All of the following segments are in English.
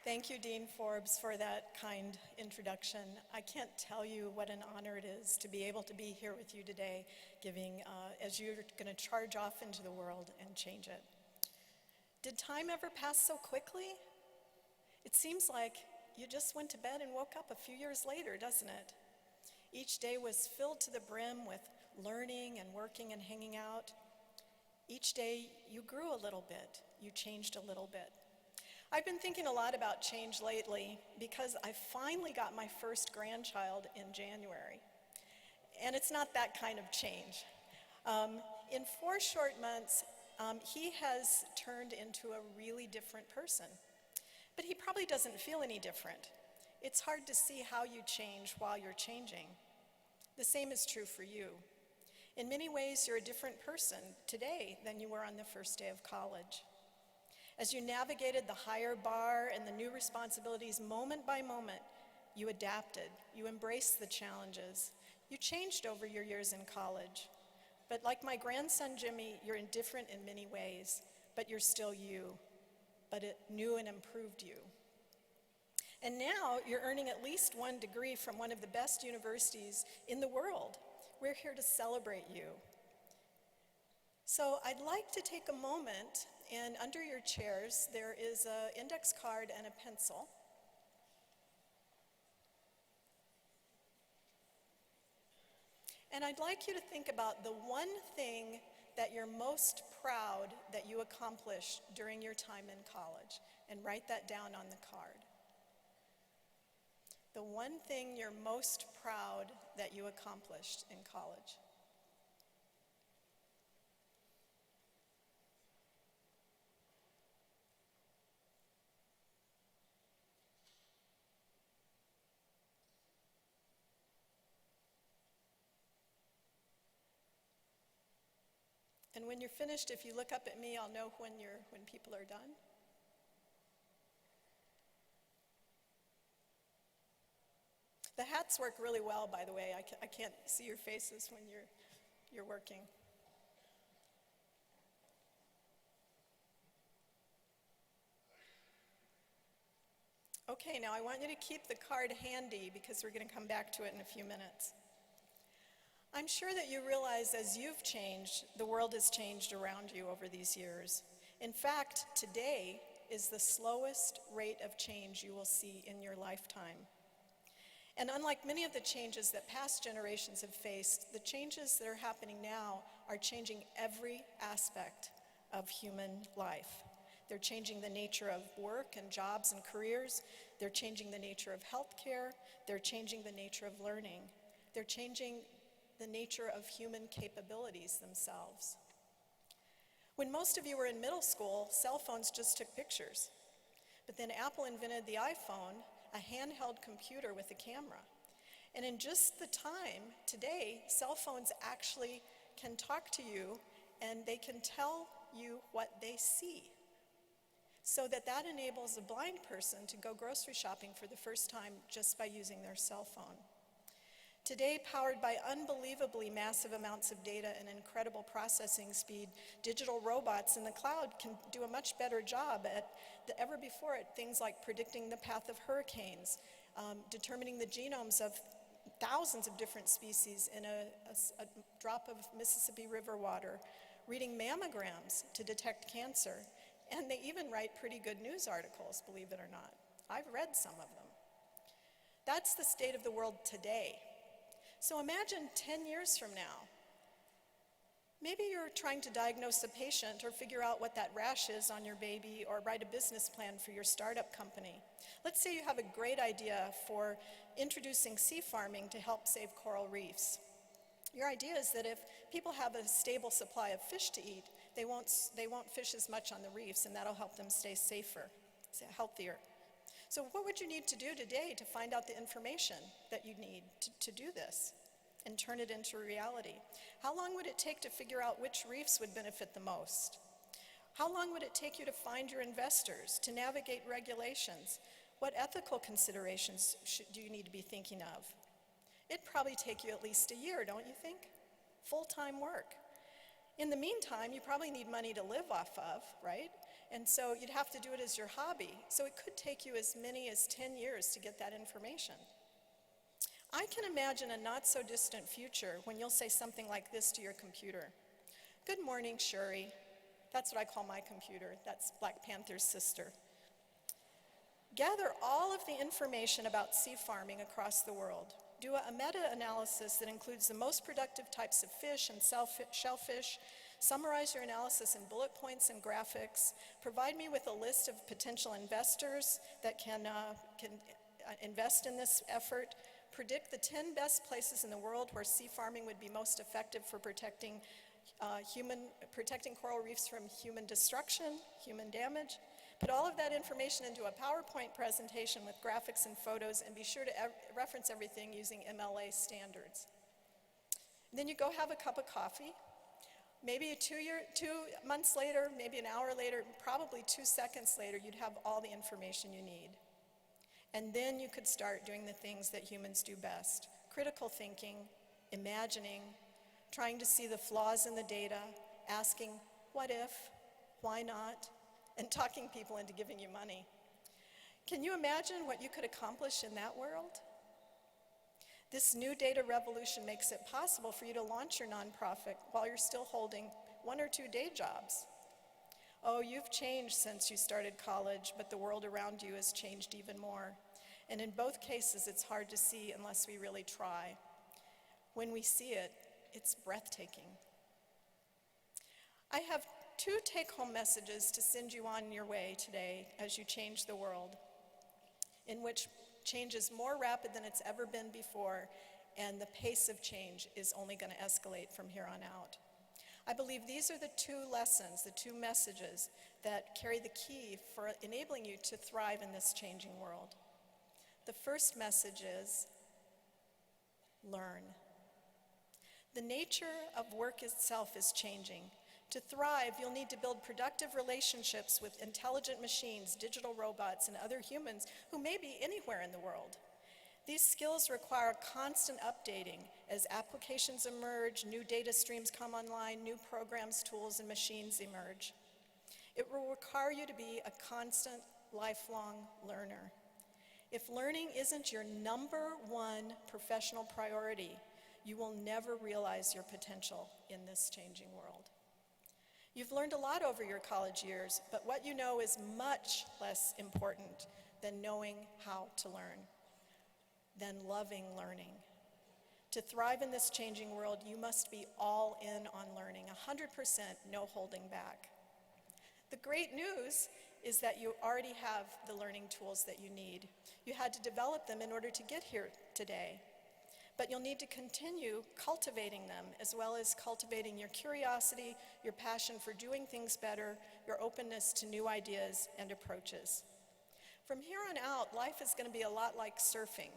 Thank you, Dean Forbes, for that kind introduction. I can't tell you what an honor it is to be able to be here with you today, as you're going to charge off into the world and change it. Did time ever pass so quickly? It seems like you just went to bed and woke up a few years later, doesn't it? Each day was filled to the brim with learning and working and hanging out. Each day you grew a little bit, you changed a little bit. I've been thinking a lot about change lately because I finally got my first grandchild in January. And it's not that kind of change. In 4 short months, he has turned into a really different person. But he probably doesn't feel any different. It's hard to see how you change while you're changing. The same is true for you. In many ways, you're a different person today than you were on the first day of college. As you navigated the higher bar and the new responsibilities moment by moment, you adapted, you embraced the challenges, you changed over your years in college. But like my grandson Jimmy, you're different in many ways, but you're still you, but it knew and improved you. And now you're earning at least 1 degree from one of the best universities in the world. We're here to celebrate you. So I'd like to take a moment, and under your chairs there is an index card and a pencil. And I'd like you to think about the one thing that you're most proud that you accomplished during your time in college, and write that down on the card. The one thing you're most proud that you accomplished in college. And when you're finished, if you look up at me, I'll know when people are done. The hats work really well, by the way. I can't see your faces when you're working. Okay, now I want you to keep the card handy because we're going to come back to it in a few minutes. I'm sure that you realize as you've changed, the world has changed around you over these years. In fact, today is the slowest rate of change you will see in your lifetime. And unlike many of the changes that past generations have faced, the changes that are happening now are changing every aspect of human life. They're changing the nature of work and jobs and careers. They're changing the nature of healthcare. They're changing the nature of learning. They're changing the nature of human capabilities themselves. When most of you were in middle school, cell phones just took pictures. But then Apple invented the iPhone, a handheld computer with a camera. And in just the time today, cell phones actually can talk to you and they can tell you what they see. So that enables a blind person to go grocery shopping for the first time just by using their cell phone. Today, powered by unbelievably massive amounts of data and incredible processing speed, digital robots in the cloud can do a much better job than ever before at things like predicting the path of hurricanes, determining the genomes of thousands of different species in a drop of Mississippi River water, reading mammograms to detect cancer, and they even write pretty good news articles, believe it or not. I've read some of them. That's the state of the world today. So imagine 10 years from now. Maybe you're trying to diagnose a patient or figure out what that rash is on your baby or write a business plan for your startup company. Let's say you have a great idea for introducing sea farming to help save coral reefs. Your idea is that if people have a stable supply of fish to eat, they won't fish as much on the reefs, and that'll help them stay safer, healthier. So what would you need to do today to find out the information that you need to do this and turn it into reality? How long would it take to figure out which reefs would benefit the most? How long would it take you to find your investors, to navigate regulations? What ethical considerations do you need to be thinking of? It'd probably take you at least a year, don't you think? Full-time work. In the meantime, you probably need money to live off of, right? And so you'd have to do it as your hobby. So it could take you as many as 10 years to get that information. I can imagine a not so distant future when you'll say something like this to your computer. Good morning, Shuri. That's what I call my computer. That's Black Panther's sister. Gather all of the information about sea farming across the world. Do a meta-analysis that includes the most productive types of fish and shellfish. Summarize your analysis in bullet points and graphics. Provide me with a list of potential investors that can invest in this effort. Predict the 10 best places in the world where sea farming would be most effective for protecting coral reefs from human destruction, human damage. Put all of that information into a PowerPoint presentation with graphics and photos, and be sure to reference everything using MLA standards. And then you go have a cup of coffee. Maybe 2 months later, maybe an hour later, probably 2 seconds later, you'd have all the information you need. And then you could start doing the things that humans do best: critical thinking, imagining, trying to see the flaws in the data, asking, what if, why not, and talking people into giving you money. Can you imagine what you could accomplish in that world? This new data revolution makes it possible for you to launch your nonprofit while you're still holding 1 or 2 day jobs. Oh, you've changed since you started college, but the world around you has changed even more. And in both cases, it's hard to see unless we really try. When we see it, it's breathtaking. I have 2 take-home messages to send you on your way today as you change the world, in which change is more rapid than it's ever been before, and the pace of change is only going to escalate from here on out. I believe these are the 2 lessons, the 2 messages that carry the key for enabling you to thrive in this changing world. The first message is learn. The nature of work itself is changing. To thrive, you'll need to build productive relationships with intelligent machines, digital robots, and other humans who may be anywhere in the world. These skills require constant updating as applications emerge, new data streams come online, new programs, tools, and machines emerge. It will require you to be a constant, lifelong learner. If learning isn't your #1 professional priority, you will never realize your potential in this changing world. You've learned a lot over your college years, but what you know is much less important than knowing how to learn, than loving learning. To thrive in this changing world, you must be all in on learning, 100%, no holding back. The great news is that you already have the learning tools that you need. You had to develop them in order to get here today. But you'll need to continue cultivating them, as well as cultivating your curiosity, your passion for doing things better, your openness to new ideas and approaches. From here on out, life is going to be a lot like surfing.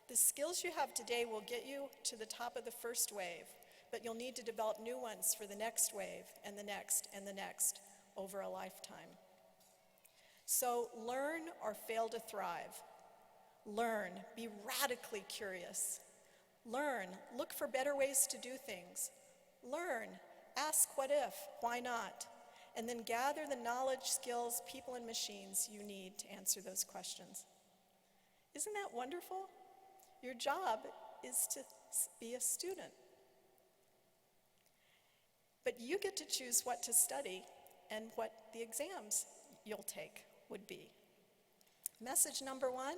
The skills you have today will get you to the top of the first wave, but you'll need to develop new ones for the next wave, and the next, and the next, over a lifetime. So learn or fail to thrive. Learn, be radically curious. Learn, look for better ways to do things. Learn, ask what if, why not? And then gather the knowledge, skills, people, and machines you need to answer those questions. Isn't that wonderful? Your job is to be a student. But you get to choose what to study and what the exams you'll take would be. Message #1,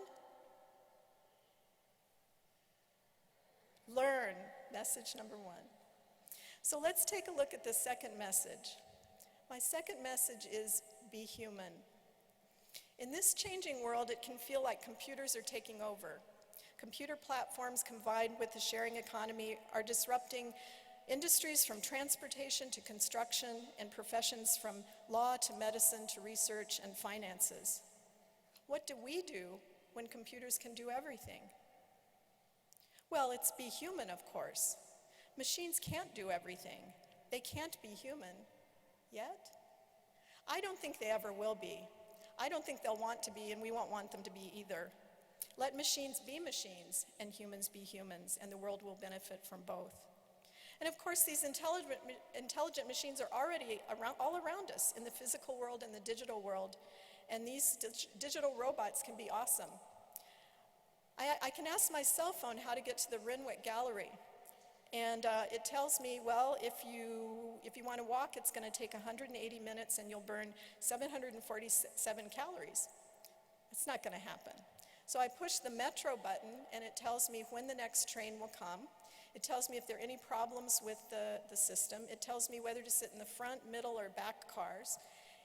learn, message #1. So let's take a look at the second message. My second message is be human. In this changing world, it can feel like computers are taking over. Computer platforms combined with the sharing economy are disrupting industries from transportation to construction and professions from law to medicine to research and finances. What do we do when computers can do everything? Well, it's be human, of course. Machines can't do everything. They can't be human, yet. I don't think they ever will be. I don't think they'll want to be, and we won't want them to be either. Let machines be machines, and humans be humans, and the world will benefit from both. And of course, these intelligent machines are already all around us in the physical world and the digital world. And these digital robots can be awesome. I can ask my cell phone how to get to the Renwick Gallery. And it tells me, well, if you want to walk, it's going to take 180 minutes and you'll burn 747 calories. It's not going to happen. So I push the Metro button and it tells me when the next train will come. It tells me if there are any problems with the system. It tells me whether to sit in the front, middle, or back cars.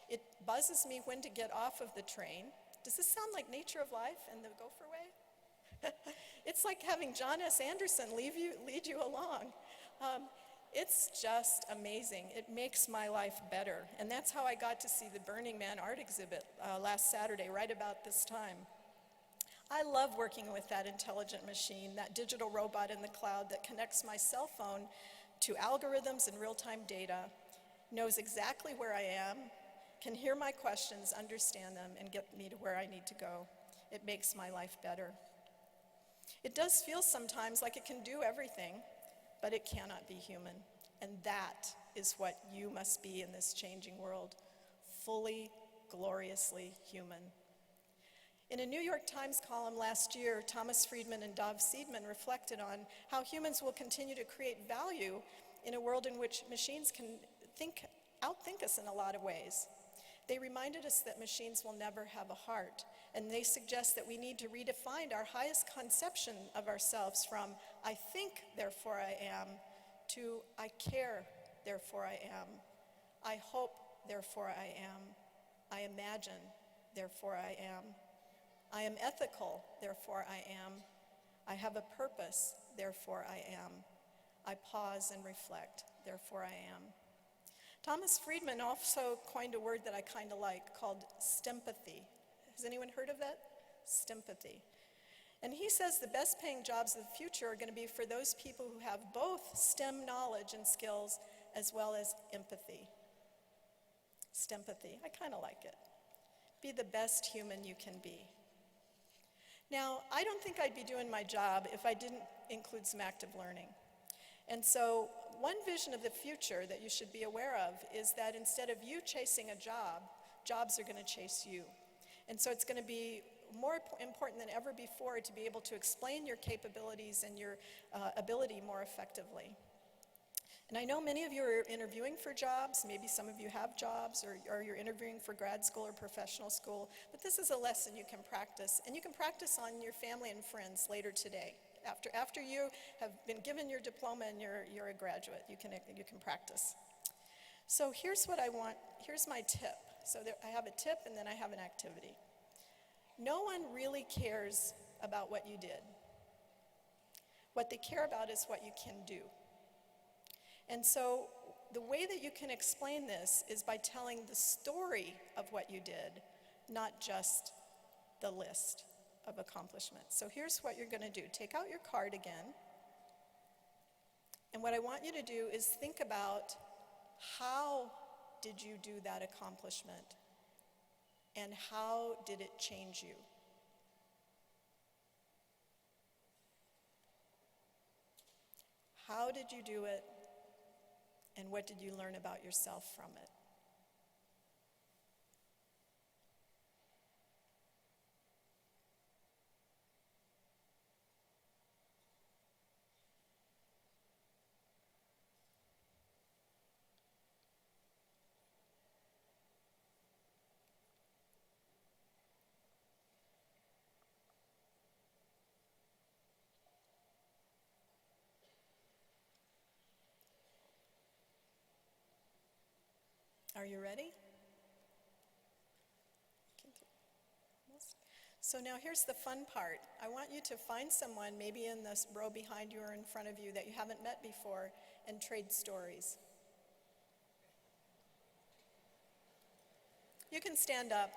It buzzes me when to get off of the train. Does this sound like Nature of Life and the Gopher Way? It's like having John S. Anderson lead you along. It's just amazing. It makes my life better. And that's how I got to see the Burning Man art exhibit last Saturday, right about this time. I love working with that intelligent machine, that digital robot in the cloud that connects my cell phone to algorithms and real-time data, knows exactly where I am, can hear my questions, understand them, and get me to where I need to go. It makes my life better. It does feel sometimes like it can do everything, but it cannot be human. And that is what you must be in this changing world, fully, gloriously human. In a New York Times column last year, Thomas Friedman and Dov Seidman reflected on how humans will continue to create value in a world in which machines can outthink us in a lot of ways. They reminded us that machines will never have a heart, and they suggest that we need to redefine our highest conception of ourselves from I think, therefore I am, to I care, therefore I am, I hope, therefore I am, I imagine, therefore I am, I am ethical, therefore I am, I have a purpose, therefore I am, I pause and reflect, therefore I am. Thomas Friedman also coined a word that I kind of like called stempathy. Has anyone heard of that? Stempathy. And he says the best paying jobs of the future are going to be for those people who have both STEM knowledge and skills as well as empathy. Stempathy, I kind of like it. Be the best human you can be. Now, I don't think I'd be doing my job if I didn't include some active learning. And so one vision of the future that you should be aware of is that instead of you chasing a job, jobs are going to chase you. And so it's going to be more important than ever before to be able to explain your capabilities and your ability more effectively. And I know many of you are interviewing for jobs, maybe some of you have jobs, or you're interviewing for grad school or professional school, but this is a lesson you can practice, and you can practice on your family and friends later today. After you have been given your diploma and you're a graduate, you can practice. So here's what I want, here's my tip. So I have a tip and then I have an activity. No one really cares about what you did. What they care about is what you can do. And so the way that you can explain this is by telling the story of what you did, not just the list of accomplishments. So here's what you're going to do. Take out your card again. And what I want you to do is think about how did you do that accomplishment? And how did it change you? How did you do it? And what did you learn about yourself from it? Are you ready? So now here's the fun part. I want you to find someone, maybe in this row behind you or in front of you, that you haven't met before, and trade stories. You can stand up.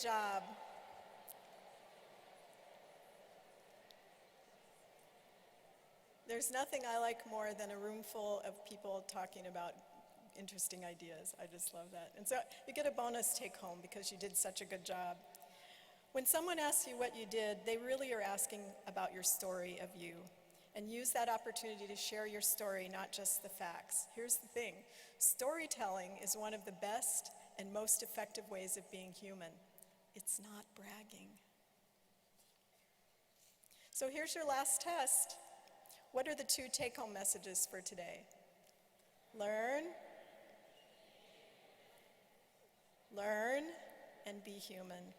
job. There's nothing I like more than a room full of people talking about interesting ideas. I just love that. And so you get a bonus take home because you did such a good job. When someone asks you what you did, they really are asking about your story of you. And use that opportunity to share your story, not just the facts. Here's the thing, storytelling is one of the best and most effective ways of being human. It's not bragging. So here's your last test. What are the 2 take-home messages for today? Learn, and be human.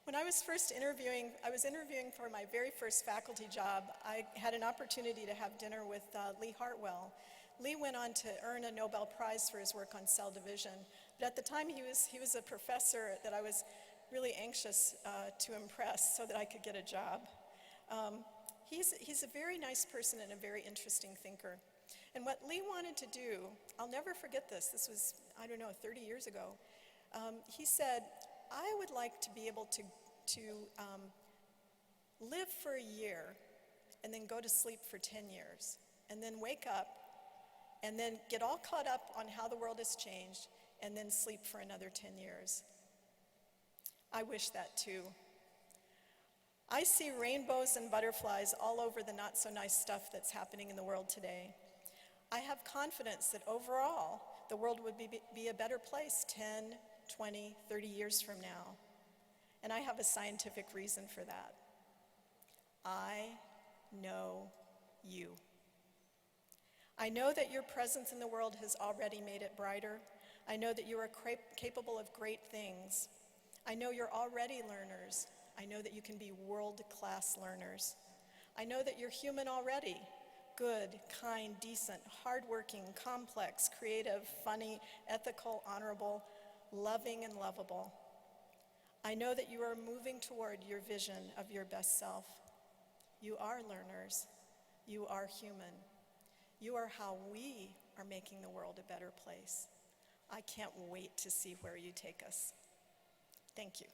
When I was first interviewing, I was interviewing for my very first faculty job. I had an opportunity to have dinner with Lee Hartwell. Lee went on to earn a Nobel Prize for his work on cell division. But at the time, he was a professor that I was really anxious to impress so that I could get a job. He's a very nice person and a very interesting thinker. And what Lee wanted to do, I'll never forget this. This was, 30 years ago. He said, I would like to be able to live for a year and then go to sleep for 10 years and then wake up and then get all caught up on how the world has changed and then sleep for another 10 years. I wish that too. I see rainbows and butterflies all over the not so nice stuff that's happening in the world today. I have confidence that overall the world would be a better place 10, 20, 30 years from now. And I have a scientific reason for that. I know you. I know that your presence in the world has already made it brighter. I know that you are capable of great things. I know you're already learners. I know that you can be world-class learners. I know that you're human already. Good, kind, decent, hardworking, complex, creative, funny, ethical, honorable, loving, and lovable. I know that you are moving toward your vision of your best self. You are learners. You are human. You are how we are making the world a better place. I can't wait to see where you take us. Thank you.